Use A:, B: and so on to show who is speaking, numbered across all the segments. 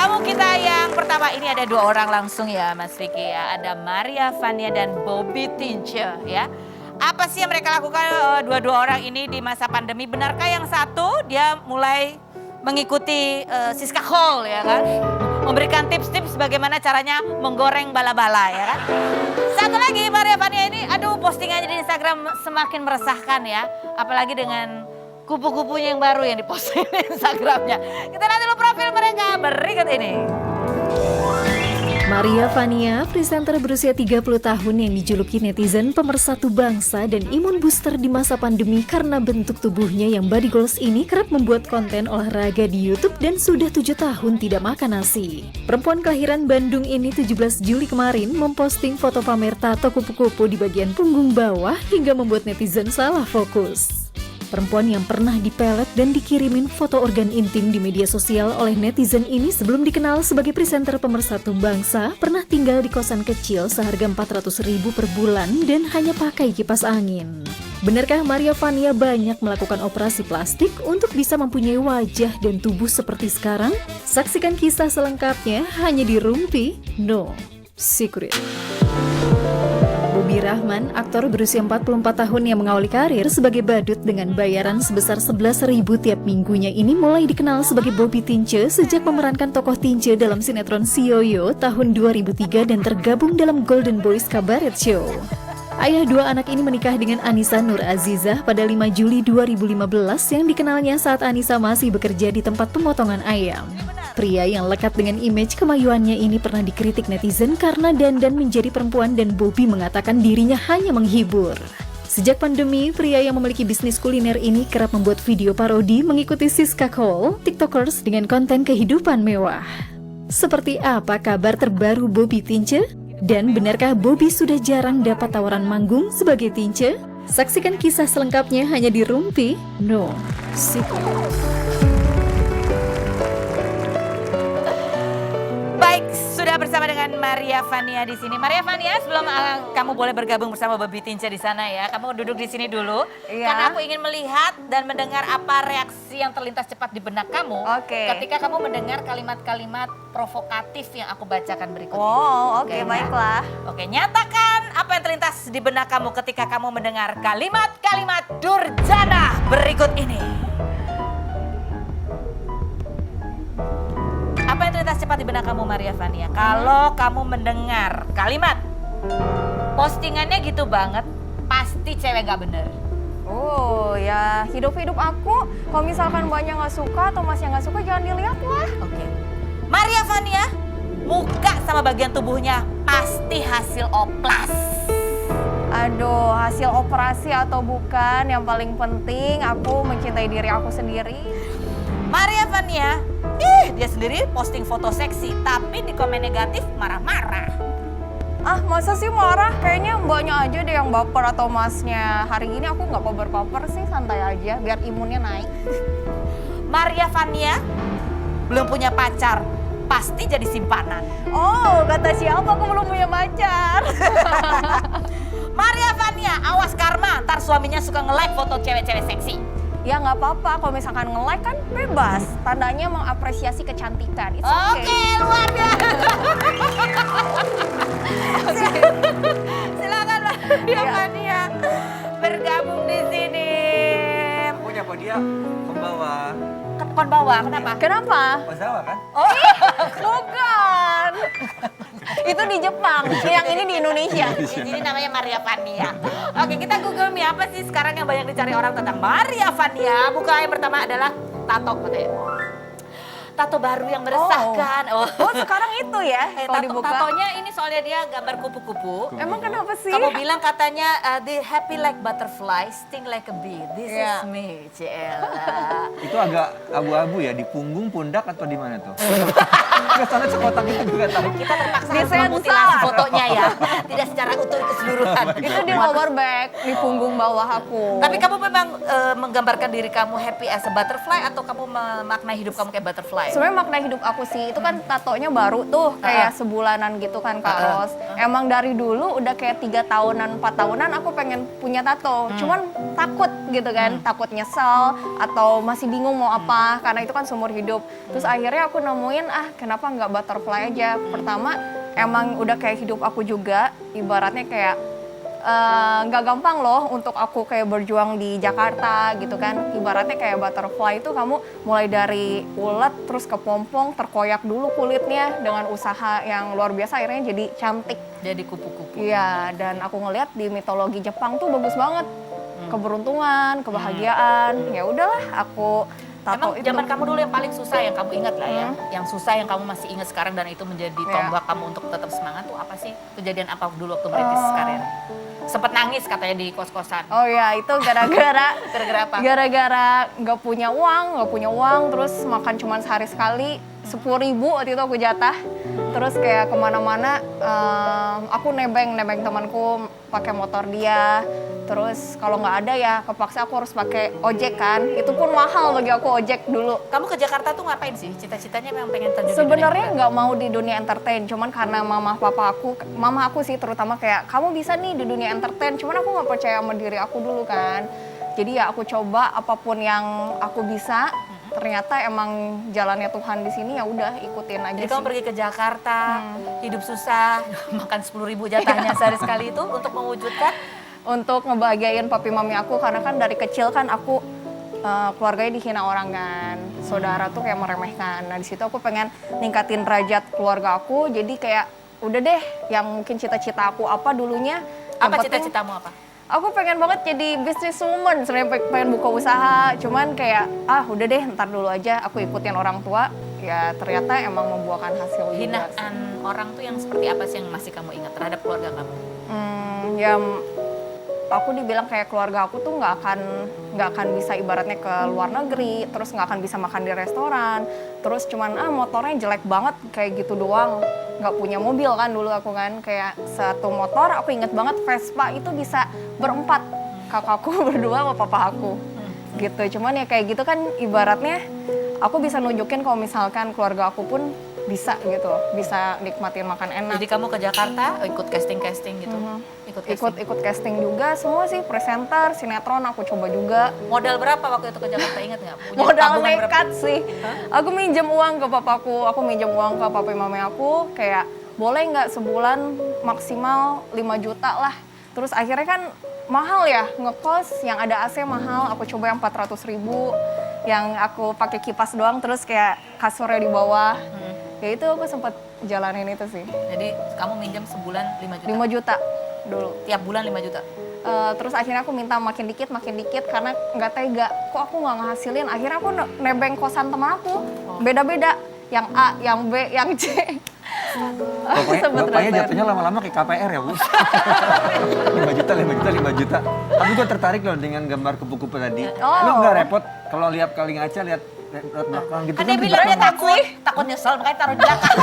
A: Tamu kita yang pertama ini ada dua orang langsung ya Mas Vicky ya. Ada Maria Vania dan Bobby Tince ya. Apa sih yang mereka lakukan dua-dua orang ini di masa pandemi? Benarkah yang satu dia mulai mengikuti Siska Cole ya kan? Memberikan tips-tips bagaimana caranya menggoreng bala-bala ya kan? Satu lagi Maria Vania ini aduh postingannya di Instagram semakin meresahkan ya. Apalagi dengan kupu-kupunya yang baru yang diposting di Instagramnya. Kita lihat dulu profil mereka berikut ini.
B: Maria Vania, presenter berusia 30 tahun yang dijuluki netizen pemersatu bangsa dan imun booster di masa pandemi karena bentuk tubuhnya yang body goals ini kerap membuat konten olahraga di YouTube dan sudah 7 tahun tidak makan nasi. Perempuan kelahiran Bandung ini 17 Juli kemarin memposting foto pamer tato kupu-kupu di bagian punggung bawah hingga membuat netizen salah fokus. Perempuan yang pernah dipelet dan dikirimin foto organ intim di media sosial oleh netizen ini sebelum dikenal sebagai presenter pemersatu bangsa, pernah tinggal di kosan kecil seharga 400.000 per bulan dan hanya pakai kipas angin. Benarkah Maria Vania banyak melakukan operasi plastik untuk bisa mempunyai wajah dan tubuh seperti sekarang? Saksikan kisah selengkapnya hanya di Rumpi No Secret. Bobby Rahman, aktor berusia 44 tahun yang mengawali karir sebagai badut dengan bayaran sebesar 11.000 tiap minggunya ini mulai dikenal sebagai Bobby Tince sejak memerankan tokoh Tince dalam sinetron Si Yoyo tahun 2003 dan tergabung dalam Golden Boys Cabaret Show. Ayah dua anak ini menikah dengan Anissa Nur Azizah pada 5 Juli 2015 yang dikenalnya saat Anissa masih bekerja di tempat pemotongan ayam. Pria yang lekat dengan image kemajuannya ini pernah dikritik netizen karena dandan menjadi perempuan dan Bobby mengatakan dirinya hanya menghibur. Sejak pandemi, pria yang memiliki bisnis kuliner ini kerap membuat video parodi mengikuti Siska Cole, TikTokers dengan konten kehidupan mewah. Seperti apa kabar terbaru Bobby Tince? Dan benarkah Bobby sudah jarang dapat tawaran manggung sebagai Tince? Saksikan kisah selengkapnya hanya di Rumpi No Secret.
A: Baik, sudah bersama dengan Maria Vania di sini. Maria Vania, sebelum kamu boleh bergabung bersama Bobby Tince di sana ya, kamu duduk di sini dulu.
C: Iya.
A: Karena aku ingin melihat dan mendengar apa reaksi yang terlintas cepat di benak kamu ketika kamu mendengar kalimat-kalimat provokatif yang aku bacakan berikut ini.
C: Oh, oke,
A: ya?
C: baiklah.
A: Oke, nyatakan apa yang terlintas di benak kamu ketika kamu mendengar kalimat-kalimat durjana berikut ini. Apa yang terlintas cepat di benak kamu Maria Vania? Kalau kamu mendengar kalimat postingannya gitu banget, pasti cewek gak bener.
C: Oh ya, hidup-hidup aku kalau misalkan banyak nggak suka atau masnya nggak suka jangan dilihat lah.
A: Oke. Maria Vania, muka sama bagian tubuhnya pasti hasil oplas.
C: Aduh, hasil operasi atau bukan, yang paling penting aku mencintai diri aku sendiri.
A: Maria Vania, dia sendiri posting foto seksi, tapi di komen negatif marah-marah.
C: Ah, masa sih marah? Kayaknya mbaknya aja deh yang baper atau masnya. Hari ini aku nggak baper-baper sih, santai aja biar imunnya naik.
A: Maria Vania belum punya pacar, pasti jadi simpanan.
C: Oh, kata siapa aku belum punya pacar?
A: Maria Vania, awas karma, ntar suaminya suka nge-like foto cewek-cewek seksi.
C: Ya nggak apa-apa, kalau misalkan nge-like kan bebas. Tandanya mengapresiasi kecantikan. It's
A: Oke,
C: okay.
A: luar biasa. Silakan Maria Vania bergabung di sini.
D: Punya apa dia? Pembawa.
A: Kon bawah, kenapa?
C: Kenapa?
D: Ozawa kan?
A: Oh,
C: Bukan. Itu di Jepang, yang ini di Indonesia.
A: ini namanya Maria Vania. Oke, kita Google nih apa sih sekarang yang banyak dicari orang tentang Maria Vania. Buka yang pertama adalah tato katanya. Tato baru yang meresahkan.
C: Oh, sekarang itu ya kalau dibuka.
A: Tatonya ini soalnya dia gambar kupu-kupu.
C: Emang kenapa sih?
A: Kamu bilang katanya they happy like butterfly, sting like a bee. This
C: Yeah.
A: is me, Ciela.
D: Itu agak abu-abu ya, di punggung, pundak atau di mana tuh? Nggak, soalnya sekotak itu juga tahu.
A: Kita terpaksa harus
C: Disensor.
A: memutilasi fotonya ya, tidak secara utuh keseluruhan.
C: Itu di lower back, di punggung bawah aku.
A: Tapi kamu memang menggambarkan diri kamu happy as a butterfly atau kamu memaknai hidup kamu kayak butterfly?
C: Sebenarnya makna hidup aku sih, itu kan tatonya baru tuh, kayak sebulanan gitu kan Kak Ros. Emang dari dulu udah kayak 3 tahunan, 4 tahunan aku pengen punya tato. Cuman takut gitu kan, takut nyesel atau masih bingung mau apa, karena itu kan seumur hidup. Terus akhirnya aku nemuin, kenapa nggak butterfly aja. Pertama, emang udah kayak hidup aku juga, ibaratnya kayak nggak gampang loh untuk aku kayak berjuang di Jakarta gitu kan. Ibaratnya kayak butterfly itu kamu mulai dari ulet terus ke pompong, terkoyak dulu kulitnya dengan usaha yang luar biasa akhirnya jadi cantik.
A: Jadi kupu-kupu.
C: Iya, dan aku ngeliat di mitologi Jepang tuh bagus banget. Keberuntungan, kebahagiaan. Ya udahlah aku tato
A: Emang
C: itu.
A: zaman kamu dulu yang paling susah yang kamu ingat lah ya, yang susah yang kamu masih ingat sekarang dan itu menjadi tonggak kamu untuk tetap semangat tuh apa sih? Kejadian apa dulu waktu merintis karir? Sempet nangis katanya di kos-kosan.
C: Oh ya, itu gara-gara
A: Gara-gara apa?
C: gara-gara nggak punya uang, terus makan cuma sehari sekali, 10.000 waktu itu aku jatah. Terus kayak kemana-mana, aku nebeng temanku pakai motor dia. Terus kalau nggak ada ya kepaksa aku harus pakai ojek kan. Itu pun mahal bagi aku ojek dulu.
A: Kamu ke Jakarta tuh ngapain sih? Cita-citanya memang pengen terjun di dunia
C: Sebenarnya
A: entertain?
C: nggak mau di dunia entertain, cuman karena mama aku sih terutama kayak kamu bisa nih di dunia entertain, cuman aku nggak percaya sama diri aku dulu kan. Jadi ya aku coba apapun yang aku bisa. Ternyata emang jalannya Tuhan di sini ya udah ikutin aja
A: Jadi
C: sih.
A: kamu pergi ke Jakarta, hidup susah, makan 10.000 jatahnya sehari sekali itu untuk mewujudkan
C: Untuk ngebahagiain papi mami aku karena kan dari kecil kan aku keluarganya dihina orang kan, saudara tuh kayak meremehkan. Nah di situ aku pengen ningkatin derajat keluarga aku, jadi kayak udah deh yang mungkin cita-cita aku apa dulunya. yang
A: apa
C: penting
A: cita-citamu apa?
C: Aku pengen banget jadi businesswoman, sebenarnya pengen buka usaha, cuman kayak udah deh ntar dulu aja aku ikutin orang tua. Ya ternyata emang membuahkan hasil juga sih.
A: Hinaan orang tuh yang seperti apa sih yang masih kamu ingat terhadap keluarga kamu?
C: Ya aku dibilang kayak keluarga aku tuh nggak akan bisa ibaratnya ke luar negeri, terus nggak akan bisa makan di restoran, terus cuman motornya jelek banget kayak gitu doang, nggak punya mobil kan dulu aku kan, kayak satu motor aku inget banget Vespa itu bisa berempat, kakakku berdua sama papa aku gitu. Cuman ya kayak gitu kan ibaratnya aku bisa nunjukin kalau misalkan keluarga aku pun bisa gitu, bisa nikmatin makan enak.
A: Jadi kamu ke Jakarta ikut casting gitu?
C: Ikut casting juga, semua sih, presenter, sinetron aku coba juga.
A: Modal berapa waktu itu ke Jakarta, ingat nggak? Punya
C: Modal
A: tabungan berapa?
C: nekat sih. Aku minjem uang ke papaku, aku minjem uang ke papi mami aku, kayak boleh nggak sebulan maksimal 5 juta lah. Terus akhirnya kan mahal ya, ngekos yang ada AC mahal, aku coba yang 400.000, yang aku pakai kipas doang, terus kayak kasurnya di bawah. Ya itu aku sempat jalanin itu sih.
A: Jadi kamu minjem sebulan 5 juta?
C: 5 juta dulu.
A: Tiap bulan 5 juta?
C: Terus akhirnya aku minta makin dikit karena nggak tega. Kok aku nggak ngehasilin? Akhirnya aku nebeng kosan teman aku. Beda-beda. Yang A, yang B, yang C.
D: Bapaknya jatuhnya lama-lama kayak KPR ya, Bu. 5 juta. Tapi gue tertarik loh dengan gambar kupu-kupu tadi. Lu nggak repot kalau lihat kali ngaca, lihat belakang gitu
A: Kan dia bilang dia takut nyesel, makanya taruh di belakang.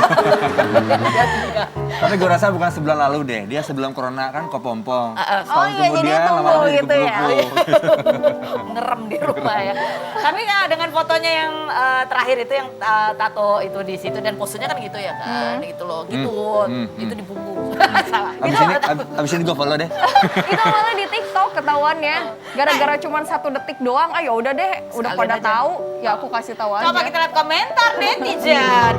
D: Tapi gue rasa bukan sebulan lalu deh, dia sebelum corona kan Kopompong.
C: Oh iya, jadi tumbuh gitu ya.
A: Ngerem di rumah ya. Tapi dengan fotonya yang terakhir itu yang tato itu di situ dan posenya kan gitu ya kan, gitu loh, gitu. Itu di punggung. Salah.
D: Abis ini gue follow deh.
C: Itu malah di TikTok ketahuannya. Gara-gara cuma 1 detik doang, ya udah deh, udah
A: Sekalian
C: pada
A: aja.
C: tahu, ya aku kasih tahu aja.
A: Coba kita lihat komentar netizen.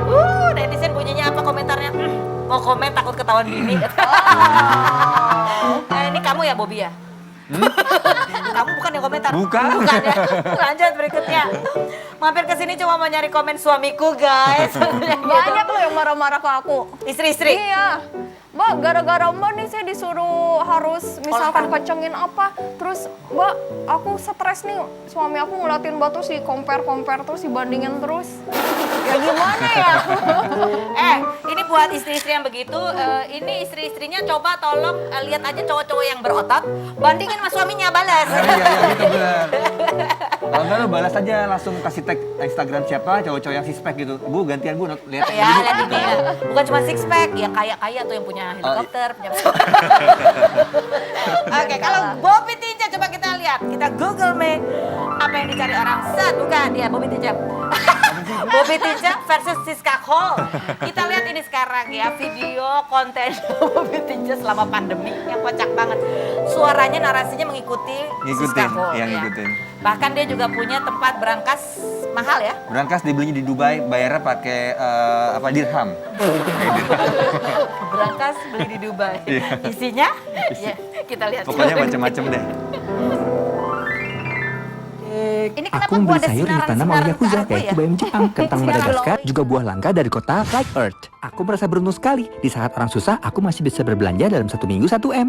A: Netizen bunyinya apa komentarnya? Mau komen takut ketahuan bini. Ini kamu ya Bobby ya? Kamu bukan yang komentar?
D: Bukan.
A: Bukan ya? Lanjut berikutnya. Mampir ke sini cuma mau nyari komen suamiku guys.
C: Banyak loh yang marah-marah ke aku.
A: Istri-istri.
C: Iya. Mbak, gara-gara Mbak nih saya disuruh harus misalkan kencengin apa. Terus Mbak, aku stres nih. Suami aku ngeliatin Mbak terus di-compare terus dibandingin terus. Ya gimana ya?
A: Ini buat istri-istri yang begitu, ini istri-istrinya coba tolong lihat aja cowok-cowok yang berotot, bandingin sama suaminya balas.
D: Iya, gitu bener. Kalau enggak lu balas aja, langsung kasih tag Instagram siapa, cowok-cowok yang six pack gitu. Bu, gantian Bu, lihat
A: Ya, lihat ini ya. Bukan cuma six pack, yang kaya-kaya tuh yang punya helikopter, punya pesawat. Oke, kalau Bobby Tinja coba kita lihat, kita Google me apa yang dicari orang set, bukan dia Bobby Tinja. Bobby Tinja versus Siska Cole. Kita lihat ini sekarang ya, video konten Bobby Tinja selama pandemi yang kocak banget. Suaranya, narasinya mengikuti Siska Cole.
D: Yang
A: ya.
D: ngikutin.
A: Bahkan dia juga punya tempat berangkas mahal ya.
D: Berangkas dibelinya di Dubai, bayarnya pakai dirham.
A: Berangkas beli di Dubai. Isinya? Ya, kita lihat.
D: Pokoknya macam-macam deh.
A: Ini kenapa
E: Aku membeli
A: gua ada
E: sayur yang ditanam oleh
A: sinaran-sinaran
E: Yakuza,
A: ke aku
E: yaitu
A: ya?
E: bayam Jepang, kentang
A: Sinaran
E: Madagaskar,
A: loh.
E: juga buah langka dari kota Like Earth. Aku merasa beruntung sekali. Di saat orang susah, aku masih bisa berbelanja dalam 1 minggu 1 M.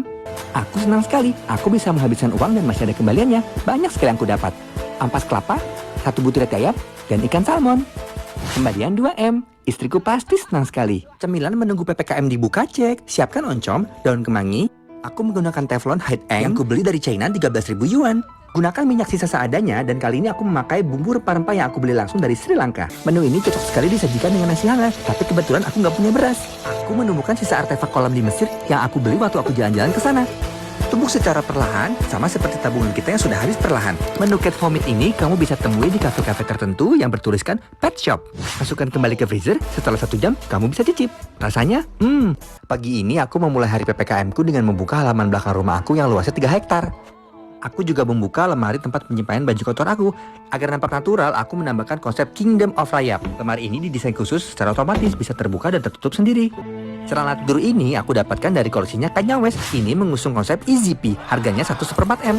E: Aku senang sekali. Aku bisa menghabiskan uang dan masih ada kembaliannya. Banyak sekali yang aku dapat. Ampas kelapa, 1 butir roti ayam, dan ikan salmon. Kembalian 2 M. Istriku pasti senang sekali. Cemilan menunggu PPKM dibuka, cek. Siapkan oncom, daun kemangi. Aku menggunakan teflon hide yang kubeli dari China 13.000 yuan. Gunakan minyak sisa seadanya dan kali ini aku memakai bumbu rempah-rempah yang aku beli langsung dari Sri Lanka. Menu ini cocok sekali disajikan dengan nasi hangat, tapi kebetulan aku nggak punya beras. Aku menemukan sisa artefak kolam di Mesir yang aku beli waktu aku jalan-jalan ke sana. Tumbuh secara perlahan, sama seperti tabungan kita yang sudah habis perlahan. Menu cat vomit ini kamu bisa temui di kafe-kafe tertentu yang bertuliskan pet shop. Masukkan kembali ke freezer, setelah 1 jam kamu bisa cicip. Rasanya, pagi ini aku memulai hari PPKM-ku dengan membuka halaman belakang rumah aku yang luasnya 3 hektar. Aku juga membuka lemari tempat penyimpanan baju kotor aku. Agar nampak natural, aku menambahkan konsep Kingdom of Rayap. Lemari ini didesain khusus secara otomatis bisa terbuka dan tertutup sendiri. Celana tidur ini aku dapatkan dari koleksinya Kanye West. Ini mengusung konsep EZP, harganya 1/4 M.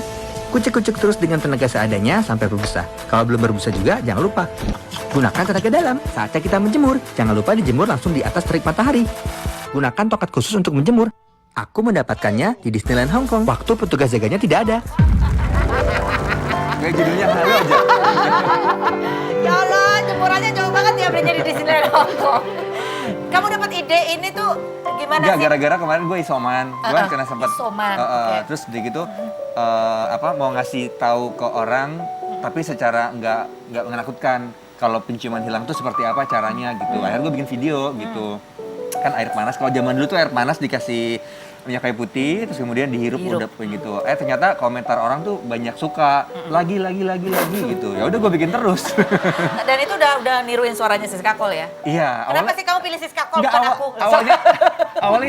E: Kucek-kucek terus dengan tenaga seadanya sampai berbusa. Kalau belum berbusa juga, jangan lupa gunakan tenaga dalam. Saatnya kita menjemur, jangan lupa dijemur langsung di atas terik matahari. Gunakan tokat khusus untuk menjemur. Aku mendapatkannya di Disneyland Hong Kong. Waktu petugas jaganya tidak ada.
D: Kayak judulnya halu aja.
A: Ya Allah, jemurannya jauh banget ya belinya di Disneyland Hong Kong. Kamu dapat ide ini tuh gimana
D: Enggak,
A: sih?
D: gara-gara kemarin gue isoman. Gue kena sempat
A: isoman, oke.
D: terus di gitu mau ngasih tahu ke orang tapi secara nggak menakutkan kalau penciuman hilang tuh seperti apa caranya gitu. Akhirnya gue bikin video gitu. Kan air panas, kalau zaman dulu tuh air panas dikasih minyak kayu putih terus kemudian dihirup udah gitu. Ternyata komentar orang tuh banyak suka lagi gitu. Ya udah gue bikin terus.
A: Dan itu udah niruin suaranya Siska Cole ya?
D: Iya.
A: Kenapa sih kamu pilih Siska Cole
D: Nggak,
A: bukan aku?
D: awalnya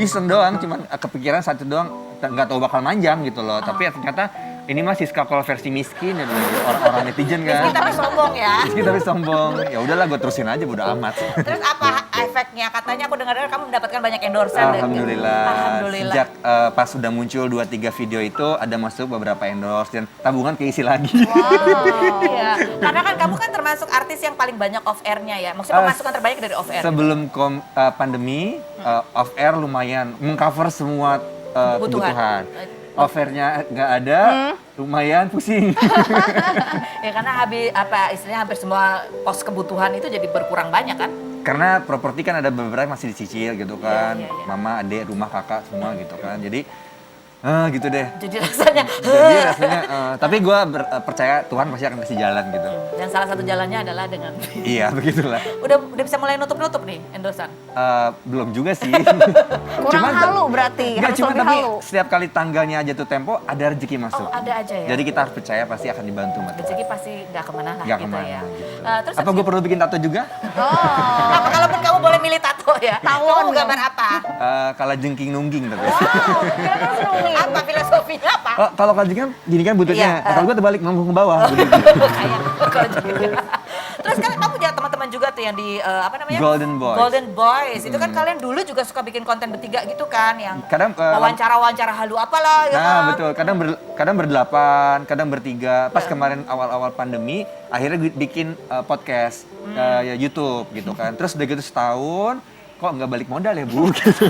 D: iseng doang, cuman kepikiran satu doang, nggak tahu bakal manjang gitu loh. Tapi ternyata ini mah Siska Cole versi miskin ya, orang-orang netizen kan.
A: Miskin tapi sombong ya.
D: Miskin tapi sombong. Ya udahlah, gue terusin aja, bodo amat.
A: Terus apa efeknya? Katanya aku dengar kamu mendapatkan banyak endorsean.
D: Alhamdulillah.
A: Alhamdulillah.
D: Sejak pas sudah muncul 2-3 video itu ada masuk beberapa endorse dan tabungan keisi lagi.
A: Wow. Iya. Karena kan kamu kan termasuk artis yang paling banyak off air-nya ya. Maksudnya pemasukan terbanyak dari off air.
D: Sebelum pandemi, off air lumayan mengcover semua kebutuhan. Off air-nya nggak ada, lumayan pusing.
A: Ya karena istilahnya hampir semua pos kebutuhan itu jadi berkurang banyak kan?
D: Karena properti kan ada beberapa yang masih dicicil gitu kan.
A: Iya.
D: Mama, adik, rumah, kakak semua gitu kan. Jadi gitu deh.
A: Jadi rasanya.
D: Tapi gue percaya Tuhan pasti akan kasih jalan gitu.
A: Dan salah satu jalannya adalah dengan
D: Iya, begitulah.
A: udah bisa mulai nutup nih endorsan.
D: Belum juga sih.
C: Kurang halu berarti,
D: Nggak,
C: harus
D: cuma
C: lebih
D: tapi
C: halu.
D: setiap kali tanggalnya aja tuh Tempo ada rezeki masuk.
A: Oh ada aja ya?
D: Jadi kita harus percaya pasti akan dibantu sama Tuhan.
A: rezeki pasti nggak kemana lah
D: Nggak
A: gitu
D: kemana,
A: ya.
D: gitu.
A: Terus
D: Apa gue perlu bikin tato juga?
A: apa kalaupun kamu boleh milih tato ya?
C: Tawon
A: Kamu gambar apa?
D: Kalau jengking nungging tapi.
A: Apa filosofinya apa?
D: Kalau kalau jengking gini kan buntutnya.
A: Iya.
D: Kalau gue terbalik nunggu ke bawah.
A: Kayak kalau gitu. Terus kan kamu punya teman-teman juga tuh yang di apa namanya?
D: Golden Boys.
A: Golden Boys. Itu kan kalian dulu juga suka bikin konten bertiga gitu kan yang
D: Kadang,
A: wawancara halu apalah ya
D: Nah
A: kan?
D: betul, kadang berdelapan, kadang bertiga. Pas kemarin awal-awal pandemi, akhirnya gue bikin podcast ya YouTube gitu kan. Terus udah gitu setahun, kok nggak balik modal ya Bu? Gitu.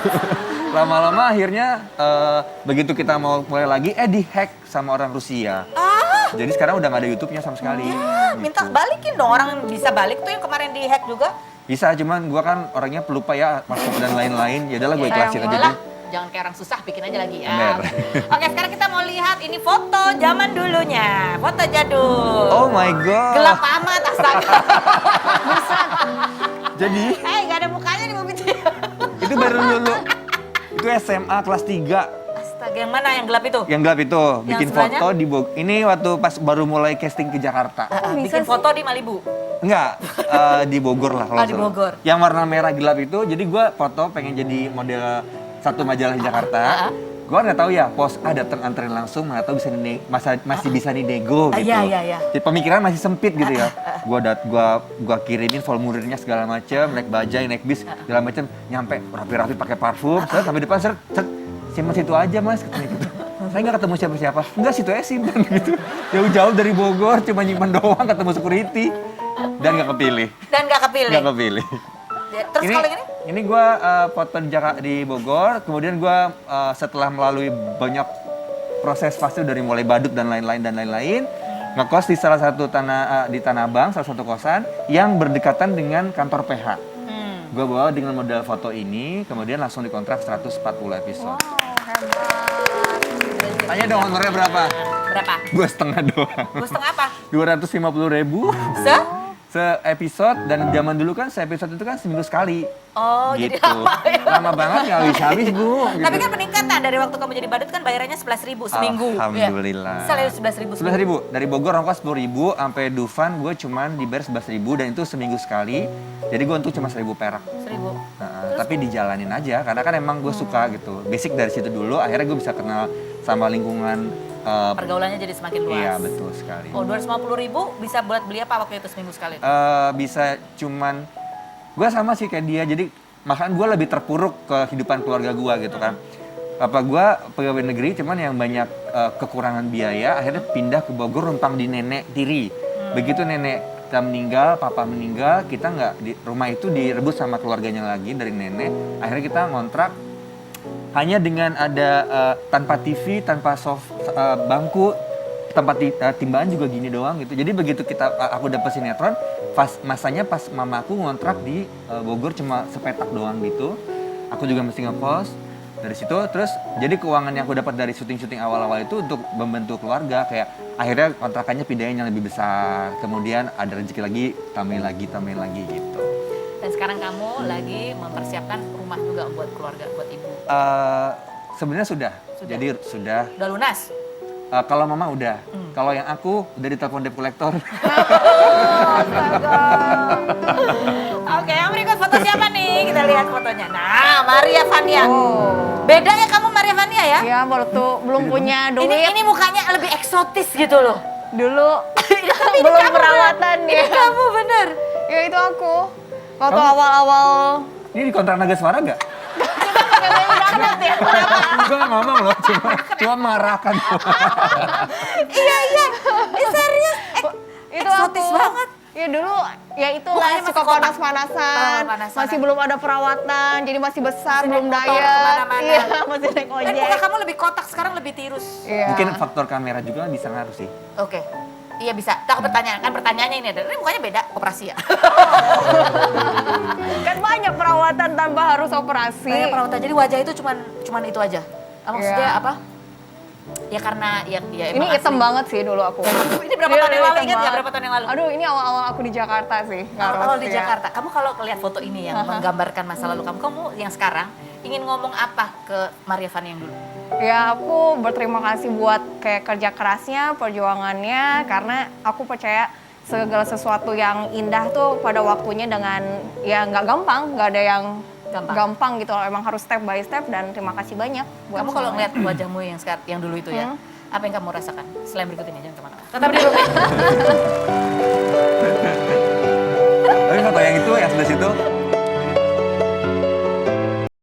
D: Lama-lama akhirnya begitu kita mau mulai lagi, di-hack sama orang Rusia. Jadi sekarang udah nggak ada YouTube-nya sama sekali.
A: Ya, minta
D: gitu.
A: balikin dong, orang bisa balik tuh yang kemarin di hack juga.
D: Bisa, cuman gue kan orangnya pelupa ya, masuk dan lain-lain. Ya udahlah gue ikhlasin aja
A: Yalah,
D: deh.
A: jangan kayak orang susah, bikin aja lagi ya.
D: Bener.
A: Oke, sekarang kita mau lihat ini foto zaman dulunya, foto jadul.
D: Oh my god.
A: Gelap amat, astaga.
D: Jadi
A: Nggak ada mukanya nih Bobby.
D: itu baru dulu. Itu SMA kelas 3.
A: Astaga, yang mana yang gelap itu?
D: Yang gelap itu, bikin
A: sebelahnya?
D: foto di ini waktu pas baru mulai casting ke Jakarta.
A: Bikin foto di Malibu.
D: Enggak, di Bogor lah kalau
A: Oh, di
D: salah.
A: Bogor.
D: Yang warna merah gelap itu, jadi gue foto pengen jadi model satu majalah di Jakarta. Gue nggak tahu ya, pos A datang anterin langsung, nggak tahu bisa masih bisa dinego gitu.
A: Iya.
D: Jadi pemikiran masih sempit gitu ya. Gua kirimin formulirnya segala macam, naik bajai, naik bis segala macam, nyampe rapi-rapi pakai parfum, terus sampai depan set, simpen situ aja mas, katanya gitu. Saya nggak ketemu siapa-siapa, enggak situ aja simpen gitu. Jauh-jauh dari Bogor, cuma nyimpen doang, ketemu security, dan nggak kepilih.
A: Dan nggak kepilih.
D: Nggak kepilih.
A: Ya, terus kalau yang ini?
D: Ini gue foto di Bogor, kemudian gue setelah melalui banyak proses fase dari mulai badut dan lain-lain, ngekos di salah satu di Tanah Abang, salah satu kosan yang berdekatan dengan kantor PH. Gue bawa dengan model foto ini, kemudian langsung dikontrak 140 episode.
C: Hebat.
D: Tanya dong honornya berapa?
A: Berapa?
D: Gue setengah doang.
A: Gue setengah apa?
D: 250.000 se-episode, dan zaman dulu kan se-episode itu kan seminggu sekali.
A: Oh,
D: Gitu.
A: jadi lama ya?
D: Lama banget nggak habis-habis Bu.
A: Tapi
D: gitu.
A: kan peningkatan dari waktu kamu jadi badut kan bayarannya 11.000 seminggu.
D: Alhamdulillah.
A: Selalu 11.000
D: 11.000 dari Bogor ongkos 10.000 sampai Dufan gue cuman dibayar 11.000 dan itu seminggu sekali. Jadi gue untuk cuma 1.000 perak.
A: 1.000.
D: Nah, tapi dijalanin aja karena kan emang gue suka gitu. Basic dari situ dulu, akhirnya gue bisa kenal sama lingkungan.
A: Pergaulannya jadi semakin luas.
D: Iya betul sekali.
A: Oh, 250.000 bisa buat beli apa waktu itu seminggu sekali?
D: Bisa cuman gue sama sih kayak dia, jadi makan gue lebih terpuruk ke kehidupan keluarga gue gitu kan. Papa gue pegawai negeri, cuman yang banyak kekurangan biaya, akhirnya pindah ke Bogor numpang di nenek tiri. Begitu nenek kita meninggal, papa meninggal, kita nggak di rumah itu direbut sama keluarganya lagi dari nenek. Akhirnya kita ngontrak hanya dengan ada tanpa TV, tanpa bangku, tempat timbangan juga gini doang gitu. Jadi begitu aku dapet sinetron, masanya pas mamaku ngontrak di Bogor cuma sepetak doang gitu. Aku juga mesti ngekos dari situ. Terus jadi keuangan yang aku dapat dari syuting-syuting awal-awal itu untuk membentuk keluarga. Kayak akhirnya kontrakannya pindahin yang lebih besar. Kemudian ada rezeki lagi, tambahin lagi gitu.
A: Dan sekarang kamu lagi mempersiapkan rumah juga buat keluarga, buat ibu.
D: Sebenarnya sudah. Jadi sudah.
A: Udah lunas?
D: Kalau mama udah. Kalau yang aku udah ditelepon debt collector.
A: Oke, yang berikut foto siapa nih? Kita lihat fotonya. Nah, Maria Vania.
C: Oh.
A: Beda ya kamu Maria Vania ya?
C: Ya waktu belum punya duit
A: Ini mukanya lebih eksotis gitu loh.
C: dulu
A: Ini
C: belum
A: kamu,
C: perawatan
A: Ini
C: ya.
A: kamu bener.
C: Ya itu aku. Waktu
D: Kamu?
C: awal-awal
D: Ini di kontrak Naga Suara gak?
C: ya.
D: Gue gak ngomong loh, cuma marahkan.
A: Iya. Serius.
C: Itu
A: Eksotis
C: aku.
A: banget.
C: Ya dulu ya itulah
A: Mukanya masih
C: suka
A: kotak.
C: panas-panasan.
A: Oh, panas-panas.
C: Masih belum ada perawatan, jadi masih besar,
A: Masih
C: belum
A: naik motor
C: diet.
A: kemana-mana.
C: Iya, masih naik
A: Dan
C: ojek.
A: muka kamu lebih kotak, sekarang lebih tirus.
C: Iya.
D: Mungkin faktor kamera juga bisa ngaruh sih.
A: Oke. Iya bisa. Tak pertanyaan kan pertanyaannya ini ada. Ini mukanya beda operasi ya.
C: Kan banyak perawatan tanpa harus operasi.
A: Banyak perawatan. Jadi wajah itu cuman itu aja. Maksudnya
C: Iya.
A: apa? Ya karena ya
C: Ini
A: emang
C: hitam
A: asli.
C: banget sih dulu aku.
A: Ini berapa
C: Iya,
A: tahun yang lalu?
C: hitam
A: Ingat nggak
C: banget.
A: berapa tahun yang lalu?
C: Aduh, ini awal-awal aku di Jakarta sih.
A: Awal di
C: ya.
A: Jakarta. Kamu kalau lihat foto ini yang menggambarkan masa lalu kamu yang sekarang ingin ngomong apa ke Maria Vania yang dulu?
C: Ya aku berterima kasih buat kayak kerja kerasnya, perjuangannya, karena aku percaya segala sesuatu yang indah tuh pada waktunya dengan ya nggak gampang, nggak ada yang gampang gitu loh. Emang harus step by step dan terima kasih banyak. Buat
A: Kamu kalau
C: semuanya.
A: ngeliat wajahmu yang sekarang, yang dulu itu ya, apa yang kamu rasakan? Selain berikut ini, jangan kemana-mana. Tetap di rumah.
D: Tapi foto yang itu, yang sebelah situ,